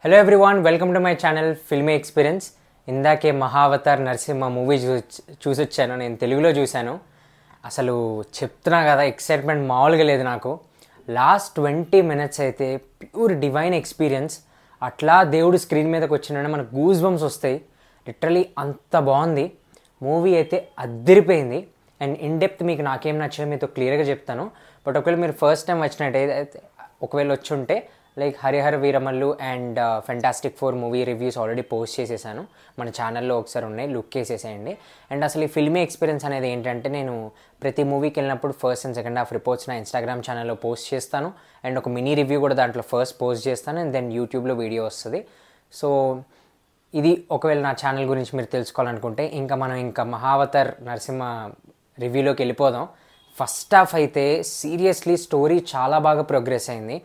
Hello everyone, welcome to my channel filmy experience. ఇందాకే Mahavatar Narasimha movie చూసొచ్చాను. నేను తెలుగులో చూశాను. అసలు చెప్తున్నా కదా, ఎక్సైట్మెంట్ మామూలుగా లేదు నాకు. లాస్ట్ 20 minutes అయితే ప్యూర్ డివైన్ ఎక్స్పీరియన్స్. అట్లా దేవుడు స్క్రీన్ మీదకి వచ్చిన మనకు గూస్ బంప్స్ వస్తాయి. లిటరలీ అంత బాగుంది మూవీ అయితే, అద్దరిపోయింది. అండ్ ఇన్ డెప్త్ మీకు నాకేం నచ్చాయో మీతో క్లియర్గా చెప్తాను. బట్ ఒకవేళ మీరు ఫస్ట్ టైం వచ్చినట్టయితే, ఒకవేళ వచ్చి ఉంటే like Harihara Veeramallu and fantastic 4 movie reviews already post చేసేసాను మన ఛానల్లో, ఒకసారి ఉన్నాయి, లుక్ వేసేసేయండి. అండ్ అసలు ఈ ఫిల్మీ ఎక్స్పీరియన్స్ అనేది ఏంటంటే, నేను ప్రతి మూవీకి వెళ్ళినప్పుడు first and second half reports నా ఇన్స్టాగ్రామ్ ఛానల్లో పోస్ట్ చేస్తాను. అండ్ ఒక మినీ రివ్యూ కూడా దాంట్లో ఫస్ట్ పోస్ట్ చేస్తాను, అండ్ దెన్ యూట్యూబ్లో వీడియో వస్తుంది. సో ఇది ఒకవేళ నా ఛానల్ గురించి మీరు తెలుసుకోవాలనుకుంటే, ఇంకా మహావతార్ నరసింహ రివ్యూలోకి వెళ్ళిపోదాం. ఫస్ట్ హాఫ్ అయితే సీరియస్లీ స్టోరీ చాలా బాగా ప్రోగ్రెస్ అయింది.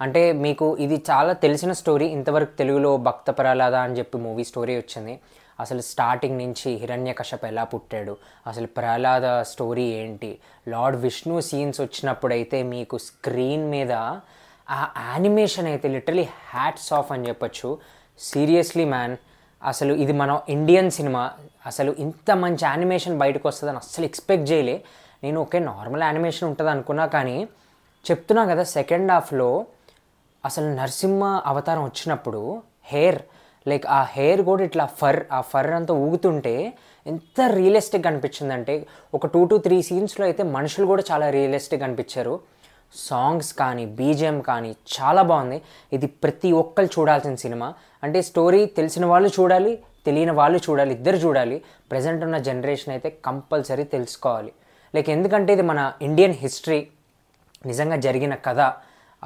అంటే మీకు ఇది చాలా తెలిసిన స్టోరీ, ఇంతవరకు తెలుగులో భక్త ప్రహ్లాద అని చెప్పి మూవీ స్టోరీ వచ్చింది. అసలు స్టార్టింగ్ నుంచి హిరణ్యకశప ఎలా పుట్టాడు, అసలు ప్రహ్లాద స్టోరీ ఏంటి, లార్డ్ విష్ణు సీన్స్ వచ్చినప్పుడైతే మీకు స్క్రీన్ మీద ఆ యానిమేషన్ అయితే లిటరలీ హ్యాట్స్ ఆఫ్ అని చెప్పచ్చు. సీరియస్లీ మ్యాన్, అసలు ఇది మన ఇండియన్ సినిమా. అసలు ఇంత మంచి యానిమేషన్ బయటకు వస్తుందని అస్సలు ఎక్స్పెక్ట్ చేయలే నేను. ఓకే, నార్మల్ యానిమేషన్ ఉంటుంది అనుకున్నా, కానీ చెప్తున్నా కదా, సెకండ్ హాఫ్లో అసలు నరసింహ అవతారం వచ్చినప్పుడు లైక్ ఆ హెయిర్ కూడా ఇట్లా ఆ ఫర్ అంతా ఊగుతుంటే ఎంత రియలిస్టిక్ అనిపించిందంటే, ఒక 2 to 3 సీన్స్లో అయితే మనుషులు కూడా చాలా రియలిస్టిక్ అనిపించారు. సాంగ్స్ కానీ బీజిఎం కానీ చాలా బాగుంది. ఇది ప్రతి ఒక్కరు చూడాల్సిన సినిమా. అంటే స్టోరీ తెలిసిన వాళ్ళు చూడాలి, తెలియని వాళ్ళు చూడాలి, ఇద్దరు చూడాలి. ప్రజెంట్ ఉన్న జనరేషన్ అయితే కంపల్సరీ తెలుసుకోవాలి. లైక్ ఎందుకంటే ఇది మన ఇండియన్ హిస్టరీ, నిజంగా జరిగిన కథ.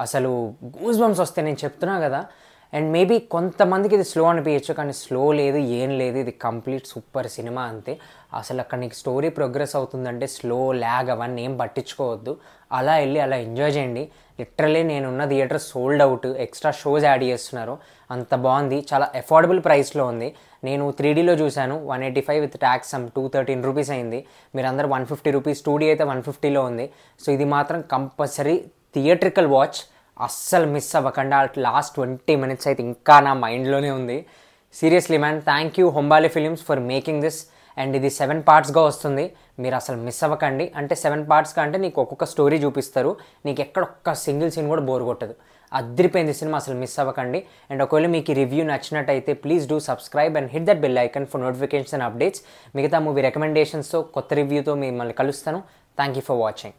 అసలు గూస్ బంప్స్ వస్తాయి, నేను చెప్తున్నా కదా. అండ్ మేబీ కొంతమందికి ఇది స్లో అనిపించచ్చు, కానీ స్లో లేదు, ఏం లేదు. ఇది కంప్లీట్ సూపర్ సినిమా అంతే. అసలు అక్కడ నీకు స్టోరీ ప్రోగ్రెస్ అవుతుందంటే స్లో, ల్యాగ్ అవన్నీ ఏం పట్టించుకోవద్దు. అలా వెళ్ళి అలా ఎంజాయ్ చేయండి. లిటరలీ నేనున్న theatre sold out, extra shows add చేస్తున్నారు. అంత బాగుంది, చాలా అఫోర్డబుల్ ప్రైస్లో ఉంది. నేను 3Dలో చూశాను, 185 విత్ ట్యాక్స్ 213 రూపీస్ అయింది. మీరందరూ 150 రూపీస్, 2D అయితే 150లో ఉంది. సో ఇది మాత్రం కంపల్సరీ థియేట్రికల్ వాచ్, అస్సలు మిస్ అవ్వకుండా. లాస్ట్ 20 minutes అయితే ఇంకా నా మైండ్లోనే ఉంది. Seriously man, thank you Hombale films for making this. And ఇది 7 partsగా వస్తుంది, మీరు అసలు మిస్ అవ్వకండి. అంటే 7 partsగా అంటే నీకు ఒక్కొక్క స్టోరీ చూపిస్తారు, నీకు ఎక్కడ ఒక్క సింగిల్ సీన్ కూడా బోర్ కొట్టదు. అద్దరిపోయింది సినిమా, అసలు మిస్ అవ్వకండి. అండ్ ఒకవేళ మీకు ఈ రివ్యూ నచ్చినట్టయితే please do subscribe and hit that bell icon for notifications and updates. మిగతా మూవీ రికమెండేషన్స్తో కొత్త రివ్యూతో మిమ్మల్ని కలుస్తాను. Thank you for watching.